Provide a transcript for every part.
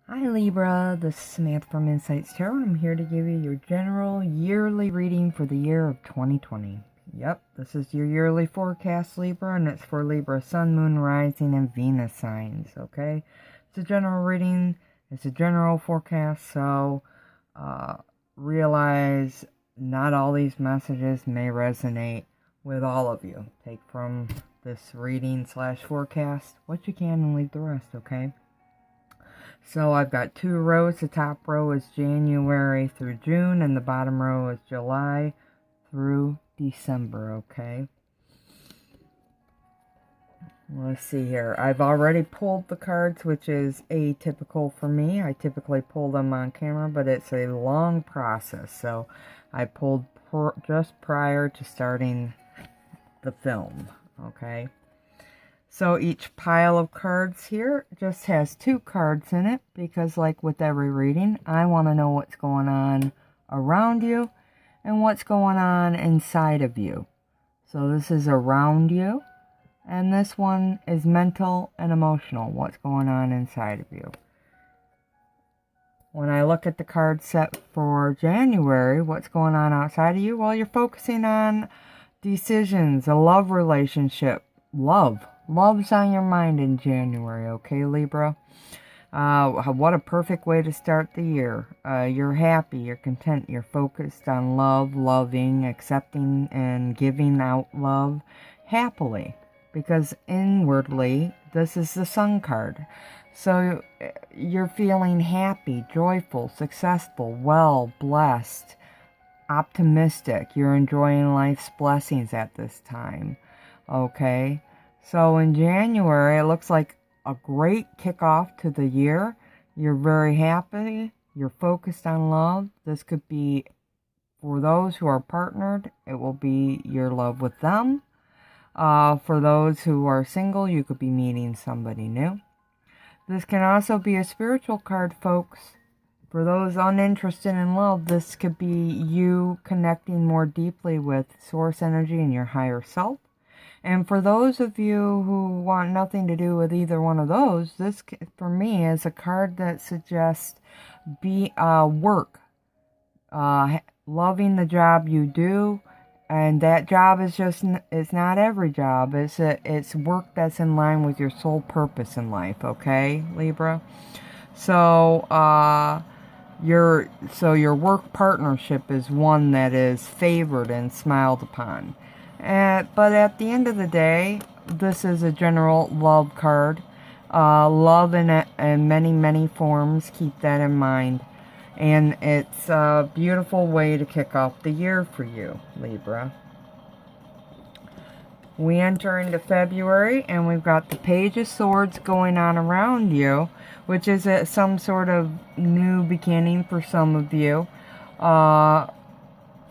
Hi Libra, this is Samantha from Insights Tarot, and I'm here to give you your general yearly reading for the year of 2020. Yep, this is your yearly forecast, Libra, and it's for Libra, Sun, Moon, Rising, and Venus signs, okay? It's a general reading, it's a general forecast, so realize not all these messages may resonate with all of you. Take from this reading / forecast what you can and leave the rest, okay? So I've got two rows. The top row is January through June, and the bottom row is July through December, okay? Let's see here. I've already pulled the cards, which is atypical for me. I typically pull them on camera, but it's a long process. So I pulled just prior to starting the film, okay? So each pile of cards here just has two cards in it because, like with every reading, I want to know what's going on around you and what's going on inside of you. So this is around you, and this one is mental and emotional, what's going on inside of you. When I look at the card set for January, what's going on outside of you? Well, you're focusing on decisions, a love relationship, Love's on your mind in January, okay, Libra? What a perfect way to start the year. You're happy, you're content, you're focused on love, loving, accepting, and giving out love happily. Because inwardly, this is the Sun card. So you're feeling happy, joyful, successful, well, blessed, optimistic. You're enjoying life's blessings at this time, okay? So in January, it looks like a great kickoff to the year. You're very happy. You're focused on love. This could be, for those who are partnered, it will be your love with them. For those who are single, you could be meeting somebody new. This can also be a spiritual card, folks. For those uninterested in love, this could be you connecting more deeply with source energy and your higher self. And for those of you who want nothing to do with either one of those, this, for me, is a card that suggests work. Loving the job you do, and that job is it's not every job. It's work that's in line with your sole purpose in life, okay, Libra? So, your work partnership is one that is favored and smiled upon. But at the end of the day, this is a general love card. Love in many, many forms. Keep that in mind. And it's a beautiful way to kick off the year for you, Libra. We enter into February, and we've got the Page of Swords going on around you, which is some sort of new beginning for some of you.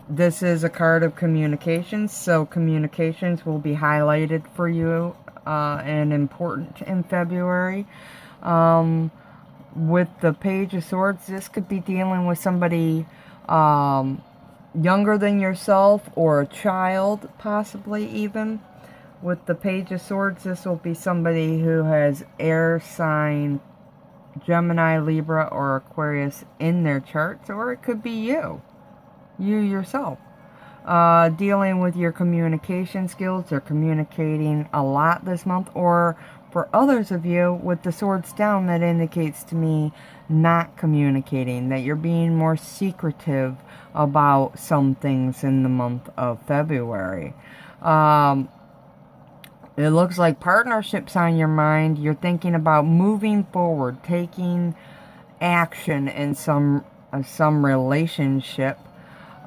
This is a card of communications, so communications will be highlighted for you and important in February. With the Page of Swords, this could be dealing with somebody younger than yourself or a child, possibly even. With the Page of Swords, this will be somebody who has air sign Gemini, Libra, or Aquarius in their charts, or it could be you yourself, dealing with your communication skills. They're communicating a lot this month, or for others of you, with the swords down, that indicates to me not communicating, that you're being more secretive about some things in the month of February. It looks like partnerships on your mind. You're thinking about moving forward, taking action in some relationship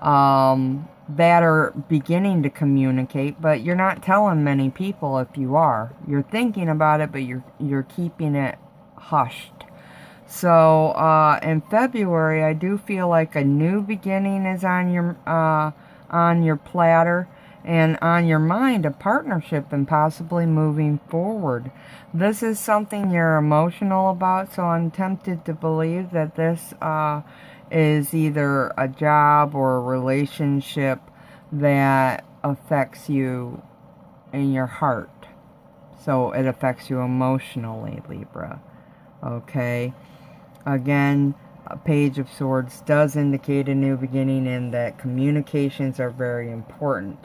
that are beginning to communicate, but you're not telling many people if you are. You're thinking about it, but you're keeping it hushed. So in February, I do feel like a new beginning is on your platter and on your mind, a partnership and possibly moving forward. This is something you're emotional about, so I'm tempted to believe that this is either a job or a relationship that affects you in your heart. So it affects you emotionally, Libra. Okay? Again, a Page of Swords does indicate a new beginning and that communications are very important.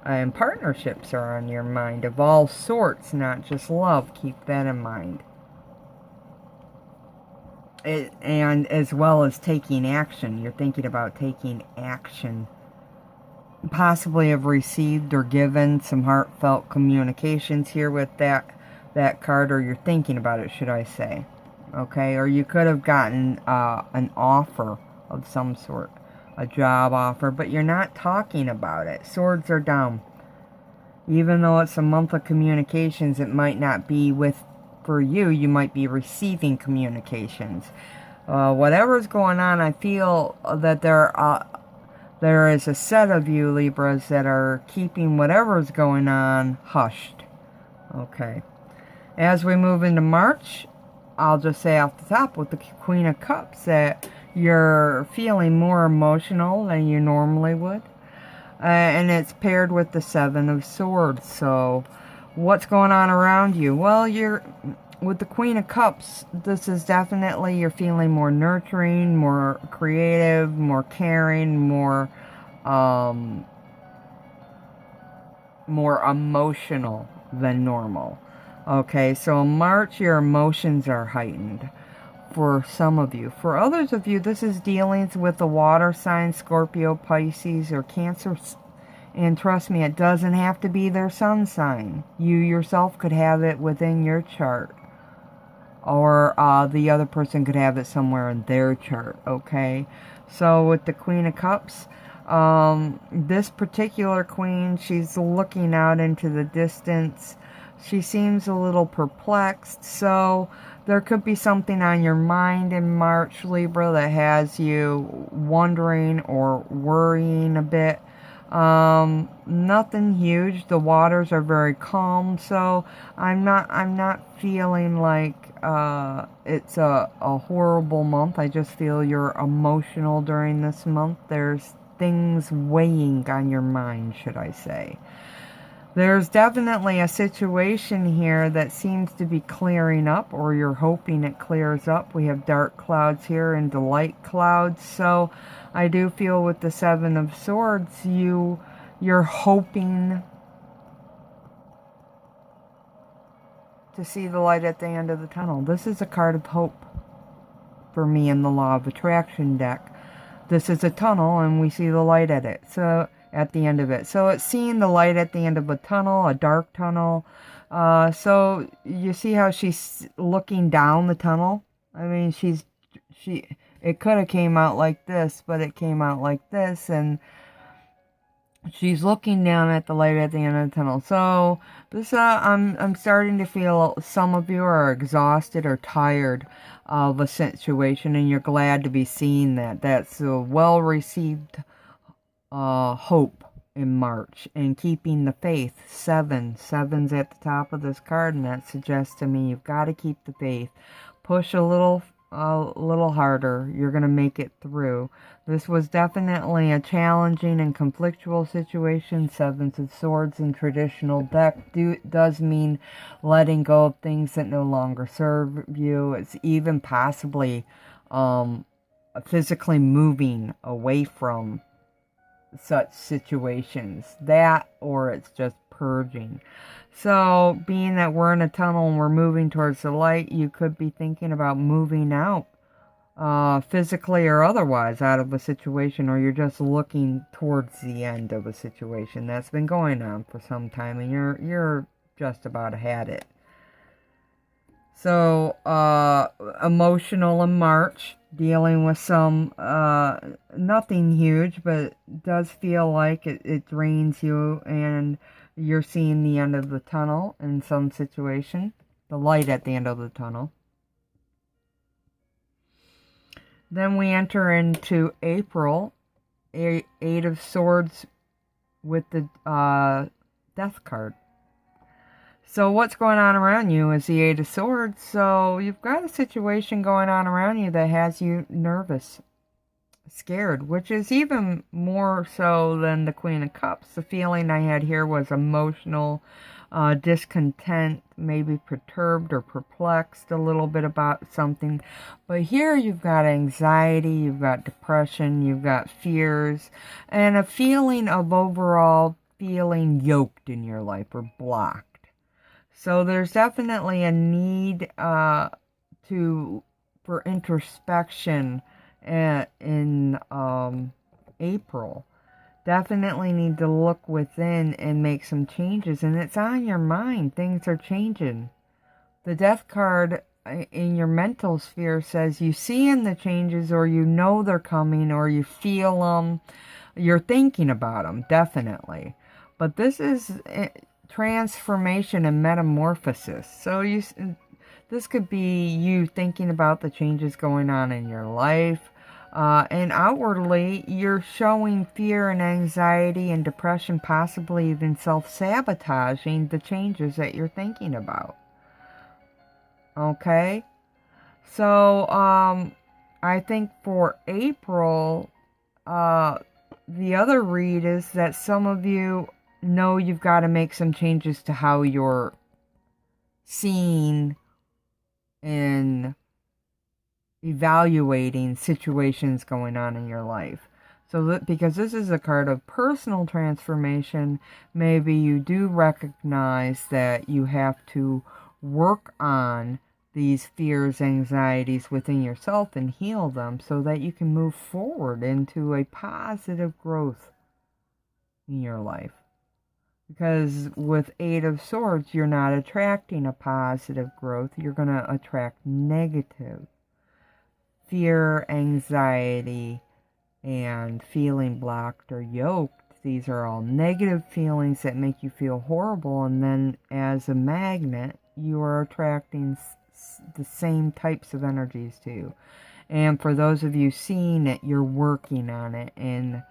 And partnerships are on your mind of all sorts, not just love. Keep that in mind. And as well as taking action. You're thinking about taking action. Possibly have received or given some heartfelt communications here with that card, or you're thinking about it, should I say. Okay, or you could have gotten an offer of some sort, a job offer, but you're not talking about it. Swords are down. Even though it's a month of communications, it might not be for you. You might be receiving communications. Whatever's going on, I feel that there is a set of you, Libras, that are keeping whatever's going on hushed. Okay. As we move into March, I'll just say off the top with the Queen of Cups that you're feeling more emotional than you normally would. And it's paired with the Seven of Swords. So what's going on around you? Well, with the Queen of Cups, this is definitely you're feeling more nurturing, more creative, more caring, more emotional than normal. Okay, so in March, your emotions are heightened for some of you. For others of you, this is dealings with the water sign, Scorpio, Pisces, or Cancer. And trust me, it doesn't have to be their sun sign. You yourself could have it within your chart. Or the other person could have it somewhere in their chart, okay? So with the Queen of Cups, this particular queen, she's looking out into the distance. She seems a little perplexed, so there could be something on your mind in March, Libra, that has you wondering or worrying a bit. Nothing huge. The waters are very calm, so I'm not feeling like it's a horrible month. I just feel you're emotional during this month. There's things weighing on your mind, should I say. There's definitely a situation here that seems to be clearing up, or you're hoping it clears up. We have dark clouds here and light clouds. So I do feel with the Seven of Swords, you're hoping to see the light at the end of the tunnel. This is a card of hope for me in the Law of Attraction deck. This is a tunnel and we see the light at it. So at the end of it. So it's seeing the light at the end of a tunnel, a dark tunnel. So you see how she's looking down the tunnel? I mean, it could have came out like this, but it came out like this, and she's looking down at the light at the end of the tunnel. So this, I'm starting to feel some of you are exhausted or tired of a situation, and you're glad to be seeing that. That's a well-received hope in March, and keeping the faith. Seven's at the top of this card, and that suggests to me you've got to keep the faith. Push a little harder. You're going to make it through. This was definitely a challenging and conflictual situation. Sevens of Swords in traditional deck does mean letting go of things that no longer serve you. It's even possibly physically moving away from such situations. That, or it's just purging. So being that we're in a tunnel and we're moving towards the light, you could be thinking about moving out physically or otherwise out of a situation, or you're just looking towards the end of a situation that's been going on for some time and you're just about had it. So emotional in March, dealing with some nothing huge, but it does feel like it drains you, and you're seeing the end of the tunnel in some situation, the light at the end of the tunnel. Then we enter into April, Eight of Swords with the Death card. So what's going on around you is the Eight of Swords. So you've got a situation going on around you that has you nervous. scared, which is even more so than the Queen of Cups. The feeling I had here was emotional discontent, maybe perturbed or perplexed a little bit about something. But here you've got anxiety, you've got depression, you've got fears, and a feeling of overall feeling yoked in your life or blocked. So there's definitely a need for introspection in April. Definitely need to look within and make some changes. And it's on your mind. Things are changing. The Death card in your mental sphere says you see in the changes, or you know they're coming, or you feel them. You're thinking about them, definitely. But this is transformation and metamorphosis. So this could be you thinking about the changes going on in your life. And outwardly, you're showing fear and anxiety and depression, possibly even self-sabotaging the changes that you're thinking about. Okay? So, I think for April, the other read is that some of you know you've got to make some changes to how you're seeing and evaluating situations going on in your life. So because this is a card of personal transformation, maybe you do recognize that you have to work on these fears, anxieties within yourself and heal them so that you can move forward into a positive growth in your life. Because with Eight of Swords, you're not attracting a positive growth. You're going to attract negative. Fear, anxiety, and feeling blocked or yoked. These are all negative feelings that make you feel horrible. And then as a magnet, you are attracting the same types of energies to you. And for those of you seeing it, you're working on it in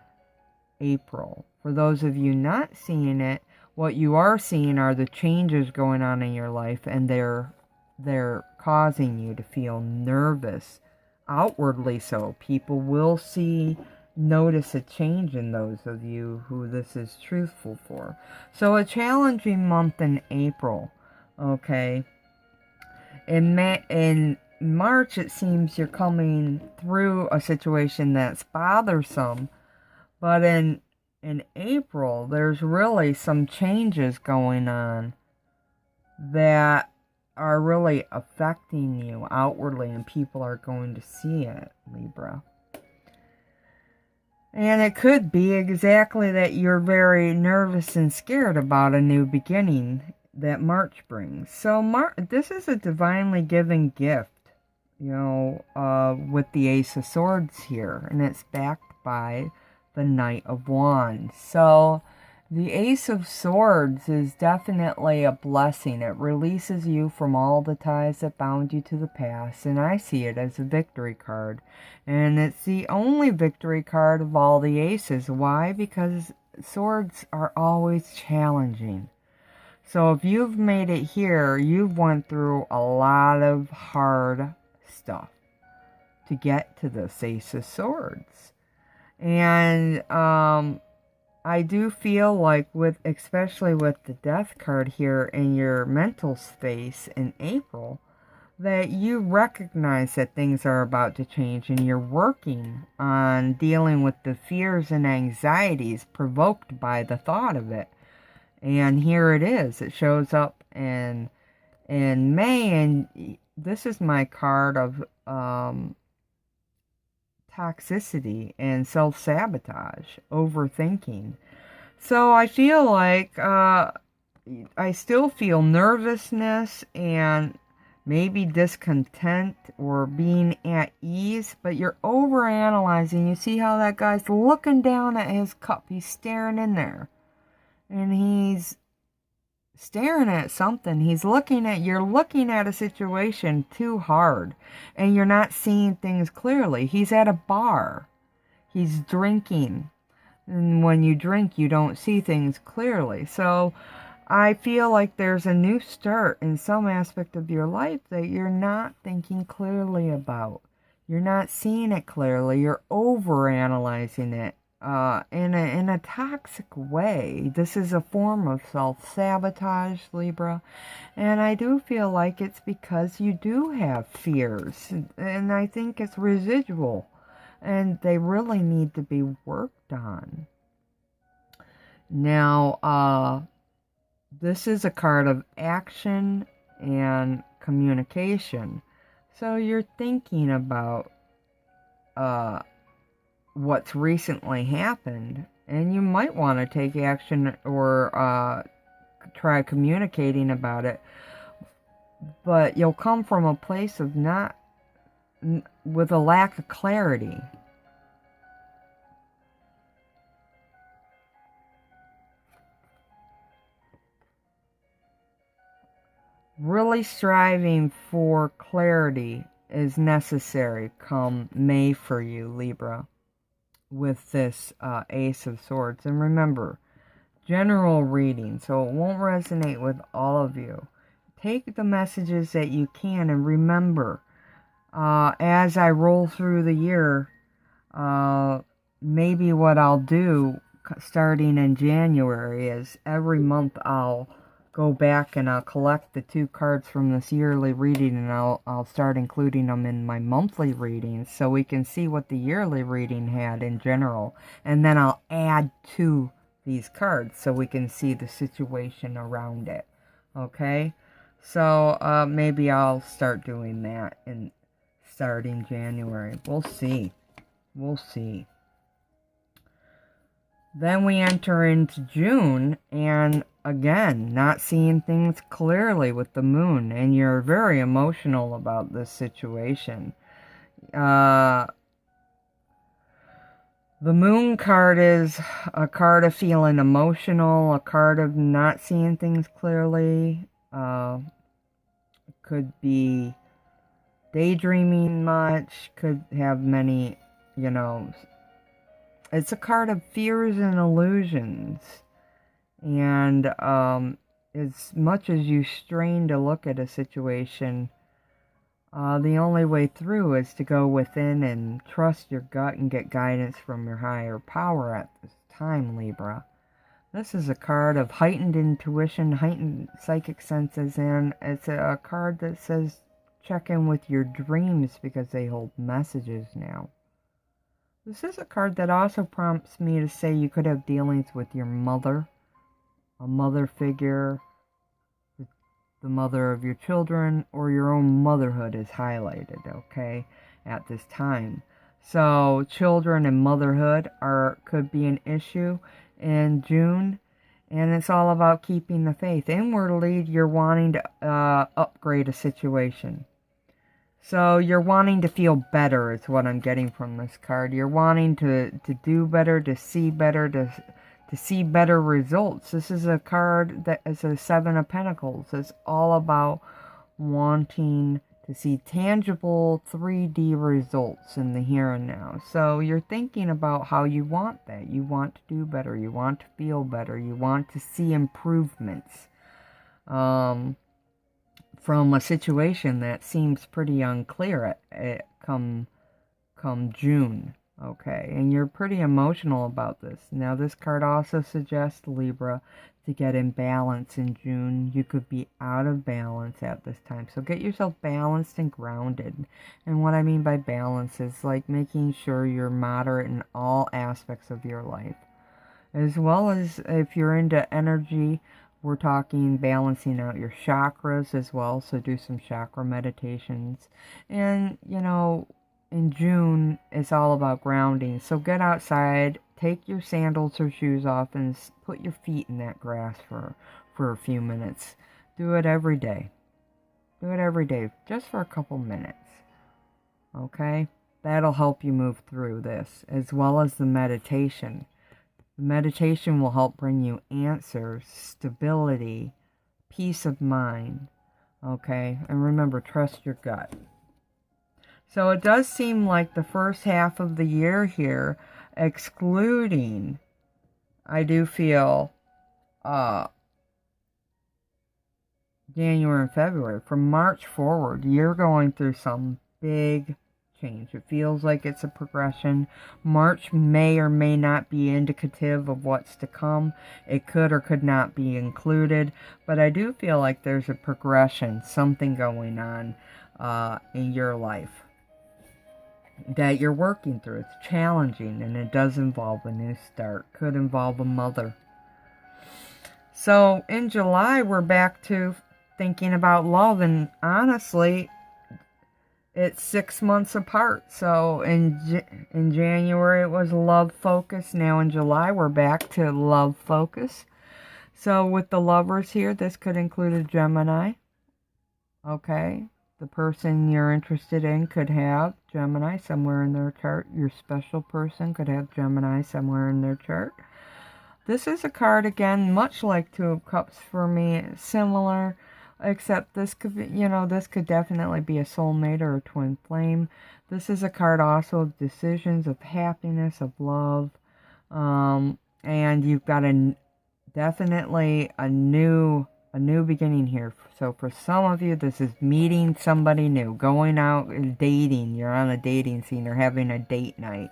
April. For those of you not seeing it, what you are seeing are the changes going on in your life, and they're causing you to feel nervous. Outwardly so. People will notice a change in those of you who this is truthful for. So a challenging month in April. Okay. In March, it seems you're coming through a situation that's bothersome. But in April, there's really some changes going on that are really affecting you outwardly, and people are going to see it, Libra. And it could be exactly that you're very nervous and scared about a new beginning that March brings. So this is a divinely given gift, with the Ace of Swords here, and it's backed by the Knight of Wands. So the Ace of Swords is definitely a blessing. It releases you from all the ties that bound you to the past, and I see it as a victory card. And it's the only victory card of all the aces. Why? Because swords are always challenging. So if you've made it here, you've went through a lot of hard stuff to get to this Ace of Swords. And I do feel like especially with the Death card here in your mental space in April, that you recognize that things are about to change, and you're working on dealing with the fears and anxieties provoked by the thought of it. And here it is. It shows up in May, and this is my card of toxicity and self-sabotage, overthinking. So I feel like I still feel nervousness and maybe discontent or being at ease, but you're overanalyzing. You see how that guy's looking down at his cup. He's staring in there. And he's staring at something. You're looking at a situation too hard, and you're not seeing things clearly. He's at a bar. He's drinking. And when you drink, you don't see things clearly. So I feel like there's a new start in some aspect of your life that you're not thinking clearly about. You're not seeing it clearly. You're overanalyzing it in a toxic way. This is a form of self-sabotage, Libra. And I do feel like it's because you do have fears. And I think it's residual. And they really need to be worked on. Now, this is a card of action and communication. So you're thinking about what's recently happened, and you might want to take action or try communicating about it, but you'll come from a place of with a lack of clarity. Really striving for clarity is necessary come May for you, Libra, with this Ace of Swords. And remember, general reading, so it won't resonate with all of you. Take the messages that you can, and remember, as I roll through the year, maybe what I'll do starting in January is every month I'll go back and I'll collect the 2 cards from this yearly reading, and I'll start including them in my monthly readings so we can see what the yearly reading had in general. And then I'll add to these cards so we can see the situation around it. Okay? So maybe I'll start doing that starting January. We'll see. We'll see. Then we enter into June, and again, not seeing things clearly with the moon, and you're very emotional about this situation. The moon card is a card of feeling emotional, a card of not seeing things clearly. Could be daydreaming much, could have many, it's a card of fears and illusions. And as much as you strain to look at a situation, the only way through is to go within and trust your gut and get guidance from your higher power at this time, Libra. This is a card of heightened intuition, heightened psychic senses, and it's a card that says check in with your dreams because they hold messages now. This is a card that also prompts me to say you could have dealings with your mother, a mother figure, the mother of your children, or your own motherhood is highlighted, okay, at this time. So children and motherhood could be an issue in June, and it's all about keeping the faith. Inwardly, you're wanting to upgrade a situation. So you're wanting to feel better is what I'm getting from this card. You're wanting to do better, to see better, to see better results. This is a card that is a 7 of Pentacles. It's all about wanting to see tangible 3D results in the here and now. So you're thinking about how you want that. You want to do better. You want to feel better. You want to see improvements from a situation that seems pretty unclear come June. Okay, and you're pretty emotional about this. Now, this card also suggests, Libra, to get in balance in June. You could be out of balance at this time. So get yourself balanced and grounded. And what I mean by balance is like making sure you're moderate in all aspects of your life. As well as if you're into energy, we're talking balancing out your chakras as well. So do some chakra meditations. And, in June, it's all about grounding. So get outside, take your sandals or shoes off, and put your feet in that grass for a few minutes. Do it every day. Do it every day, just for a couple minutes. Okay? That'll help you move through this, as well as the meditation. The meditation will help bring you answers, stability, peace of mind. Okay? And remember, trust your gut. So it does seem like the first half of the year here, excluding, I do feel, January and February, from March forward, you're going through some big change. It feels like it's a progression. March may or may not be indicative of what's to come. It could or could not be included. But I do feel like there's a progression, something going on in your life that you're working through. It's challenging, and it does involve a new start. Could involve a mother. So in July, we're back to thinking about love, and honestly, it's 6 months apart. So in January, it was love focus. Now in July, we're back to love focus. So with the lovers here, this could include a Gemini. Okay. The person you're interested in could have Gemini somewhere in their chart. Your special person could have Gemini somewhere in their chart. This is a card, again, much like Two of Cups for me, similar, except this could be, this could definitely be a soulmate or a twin flame. This is a card also of decisions, of happiness, of love. And you've got definitely a new beginning here. So for some of you, this is meeting somebody new, going out and dating. You're on a dating scene or having a date night.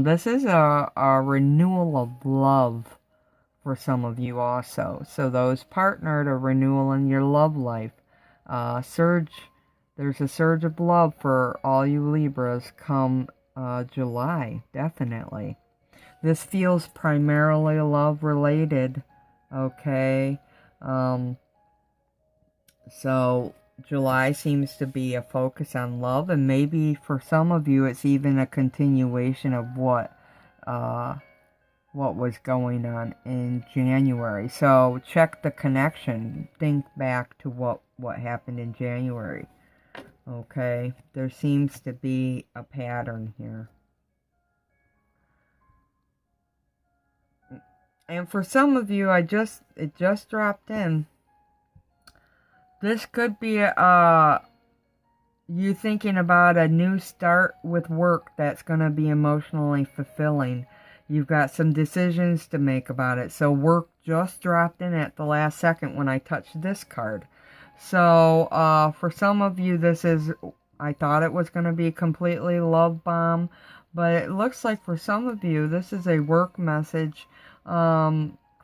This is a renewal of love for some of you also. So those partnered, a renewal in your love life. There's a surge of love for all you Libras come July, definitely. This feels primarily love related, okay? So July seems to be a focus on love, and maybe for some of you it's even a continuation of what was going on in January. So check the connection. Think back to what happened in January. Okay, there seems to be a pattern here. And for some of you, it just dropped in. This could be you thinking about a new start with work that's going to be emotionally fulfilling. You've got some decisions to make about it. So work just dropped in at the last second when I touched this card. So for some of you, I thought it was going to be completely love bomb. But it looks like for some of you, this is a work message.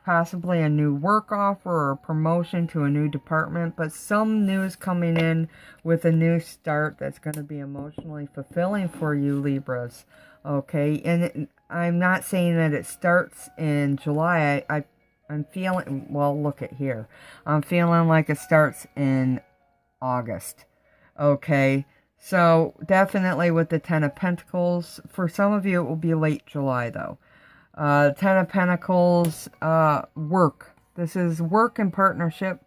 Possibly a new work offer or a promotion to a new department, but some news coming in with a new start that's going to be emotionally fulfilling for you Libras. Okay, and I'm not saying that it starts in July. I'm feeling, well, look at here. I'm feeling like it starts in August. Okay, so definitely with the Ten of Pentacles. For some of you, it will be late July though. Ten of Pentacles, work. This is work and partnership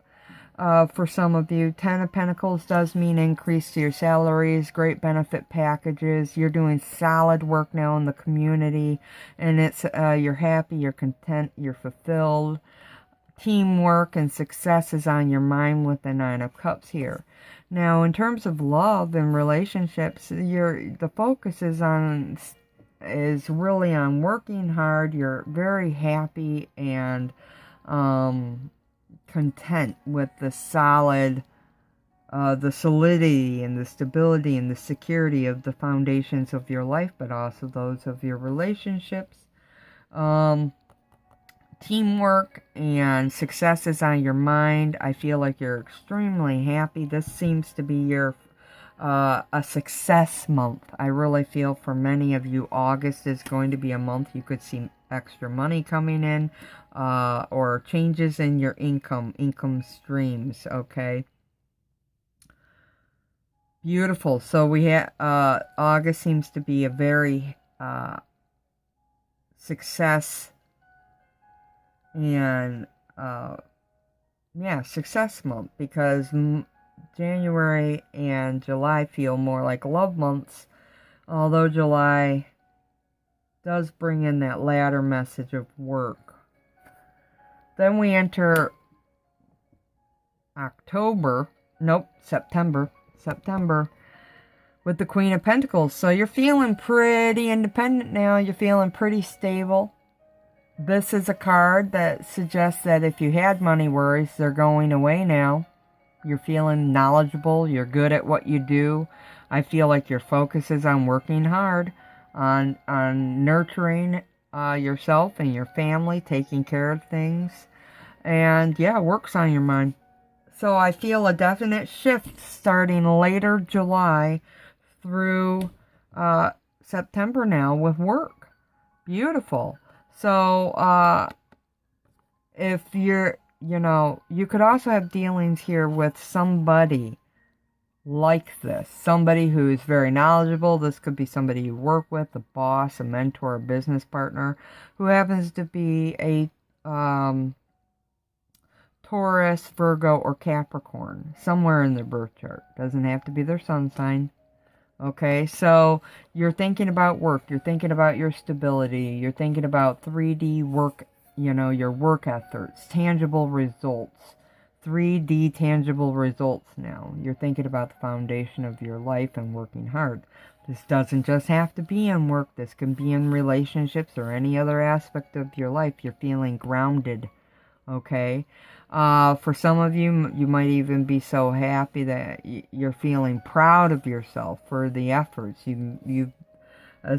for some of you. Ten of Pentacles does mean increase to your salaries, great benefit packages. You're doing solid work now in the community, and it's you're happy, you're content, you're fulfilled. Teamwork and success is on your mind with the Nine of Cups here. Now, in terms of love and relationships, the focus is really on working hard. You're very happy and content with the solidity and the stability and the security of the foundations of your life, but also those of your relationships. Teamwork and success is on your mind. I feel like you're extremely happy. This seems to be your a success month. I really feel for many of you, August is going to be a month you could see extra money coming in, or changes in your income streams. Okay, beautiful. So we have August seems to be a very success and success month, because January and July feel more like love months, although July does bring in that latter message of work. Then we enter September with the Queen of Pentacles. So you're feeling pretty independent now. You're feeling pretty stable. This is a card that suggests that if you had money worries, they're going away now. You're feeling knowledgeable. You're good at what you do. I feel like your focus is on working hard, on nurturing yourself and your family, taking care of things. And yeah, work's on your mind. So I feel a definite shift starting later July through September now with work. Beautiful. So if you're, you could also have dealings here with somebody like this. Somebody who's very knowledgeable. This could be somebody you work with, a boss, a mentor, a business partner, who happens to be a Taurus, Virgo, or Capricorn, somewhere in their birth chart. Doesn't have to be their sun sign. Okay, so you're thinking about work. You're thinking about your stability. You're thinking about 3D work, your work efforts, tangible results. 3D tangible results now. You're thinking about the foundation of your life and working hard. This doesn't just have to be in work. This can be in relationships or any other aspect of your life. You're feeling grounded. Okay? For some of you, you might even be so happy that you're feeling proud of yourself for the efforts. You've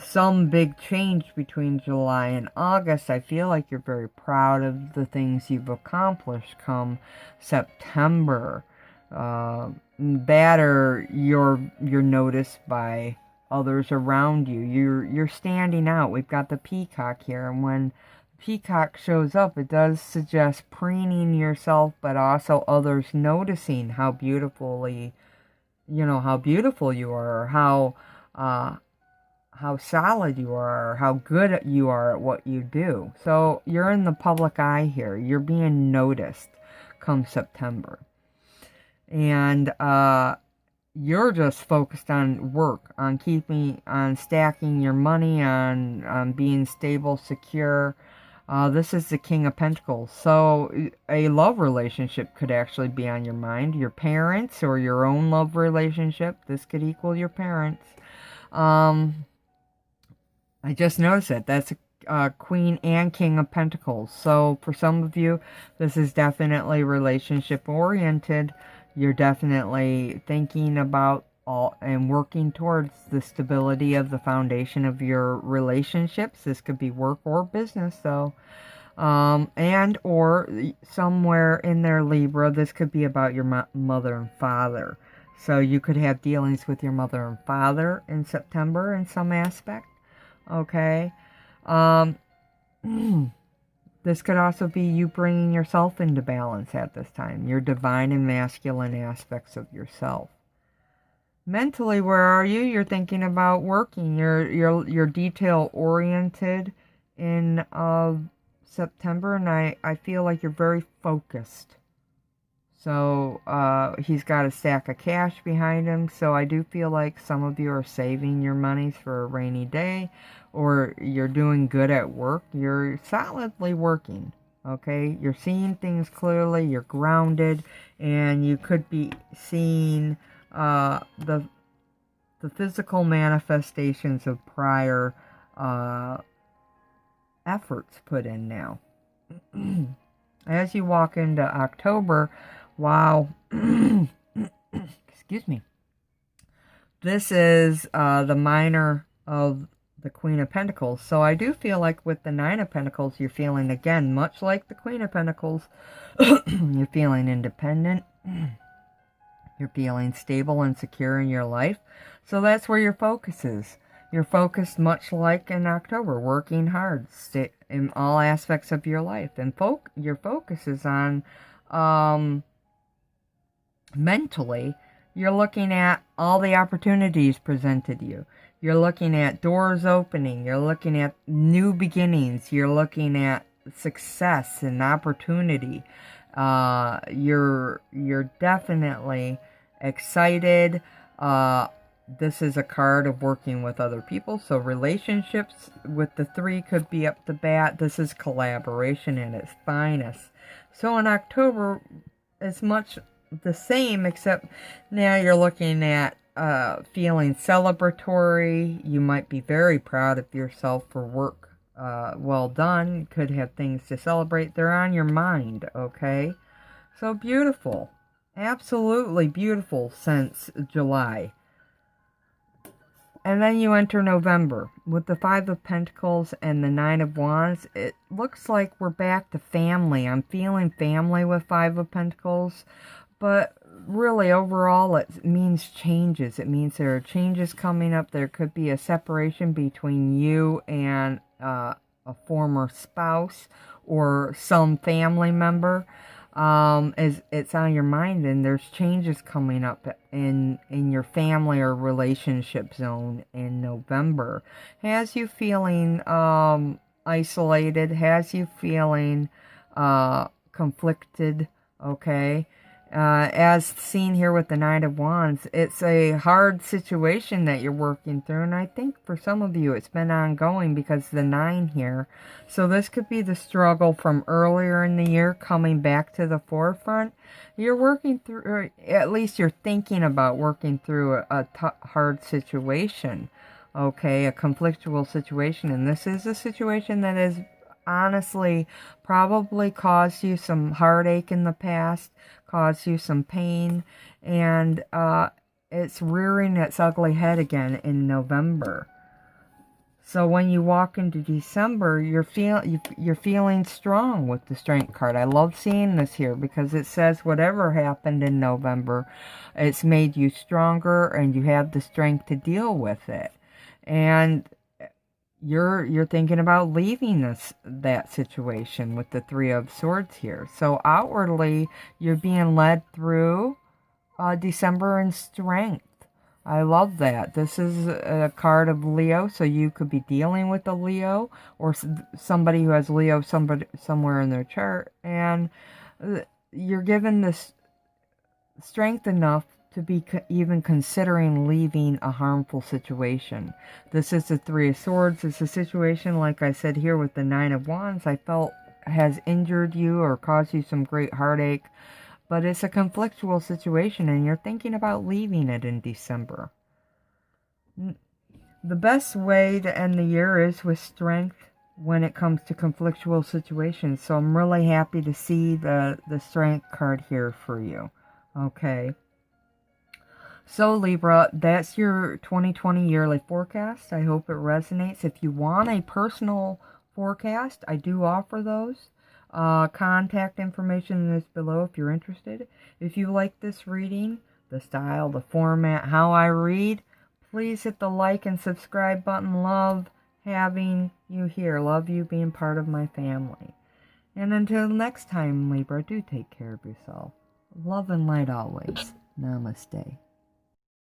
some big change between July and August. I feel like you're very proud of the things you've accomplished come September. That or you're noticed by others around you. You're standing out. We've got the peacock here, and when peacock shows up, it does suggest preening yourself, but also others noticing how beautiful you are, or how solid you are, or how good you are at what you do. So you're in the public eye here. You're being noticed come September. And you're just focused on work, on stacking your money, on being stable, secure. This is the King of Pentacles. So a love relationship could actually be on your mind. Your parents or your own love relationship. This could equal your parents. I just noticed it. That's a Queen and King of Pentacles. So for some of you, this is definitely relationship oriented. You're definitely thinking about and working towards the stability of the foundation of your relationships. This could be work or business, though. And or somewhere in there, Libra, this could be about your mother and father. So you could have dealings with your mother and father in September in some aspect. Okay. This could also be you bringing yourself into balance at this time. Your divine and masculine aspects of yourself. Mentally, where are you? You're thinking about working. You're detail oriented in September, and I feel like you're very focused. So he's got a stack of cash behind him. So I do feel like some of you are saving your monies for a rainy day, or you're doing good at work. You're solidly working. Okay, you're seeing things clearly. You're grounded, and you could be seeing the physical manifestations of prior efforts put in now. As you walk into October, wow, excuse me, this is the minor of the Queen of Pentacles. So I do feel like with the Nine of Pentacles, you're feeling, again, much like the Queen of Pentacles, you're feeling independent. You're feeling stable and secure in your life. So that's where your focus is. You're focused much like in October, working hard in all aspects of your life. And your focus is on mentally. You're looking at all the opportunities presented you. You're looking at doors opening. You're looking at new beginnings. You're looking at success and opportunity. You're definitely excited. This is a card of working with other people. So relationships with the 3 could be up to bat. This is collaboration at its finest. So in October, it's much the same, except now you're looking at feeling celebratory. You might be very proud of yourself for work well done. Could have things to celebrate. They're on your mind, okay? So beautiful. Absolutely beautiful since July. And then you enter November with the Five of Pentacles and the Nine of Wands. It looks like we're back to family. I'm feeling family with Five of Pentacles. But really, overall, it means changes. It means there are changes coming up. There could be a separation between you and a former spouse or some family member. It's on your mind, and there's changes coming up in your family or relationship zone in November. Has you feeling isolated? Has you feeling conflicted? Okay. As seen here with the Knight of Wands, it's a hard situation that you're working through, and I think for some of you it's been ongoing because the 9 here. So this could be the struggle from earlier in the year coming back to the forefront. You're working through, or at least you're thinking about working through a hard situation, okay, a conflictual situation, and this is a situation that is honestly probably caused you some heartache in the past, caused you some pain, and it's rearing its ugly head again in November. So when you walk into December, you're feeling strong with the Strength card. I love seeing this here because it says whatever happened in November, it's made you stronger and you have the strength to deal with it. And you're thinking about leaving that situation with the Three of Swords here. So outwardly, you're being led through December in strength. I love that. This is a card of Leo, so you could be dealing with a Leo or somebody who has Leo somewhere in their chart, and you're given this strength enough to be even considering leaving a harmful situation. This is the Three of Swords. It's a situation, like I said here with the Nine of Wands, I felt has injured you or caused you some great heartache. But it's a conflictual situation and you're thinking about leaving it in December. The best way to end the year is with strength when it comes to conflictual situations. So I'm really happy to see the Strength card here for you. Okay. So Libra, that's your 2020 yearly forecast. I hope it resonates. If you want a personal forecast, I do offer those. Contact information is below if you're interested. If you like this reading, the style, the format, how I read, please hit the like and subscribe button. Love having you here. Love you being part of my family. And until next time, Libra, do take care of yourself. Love and light always. Namaste.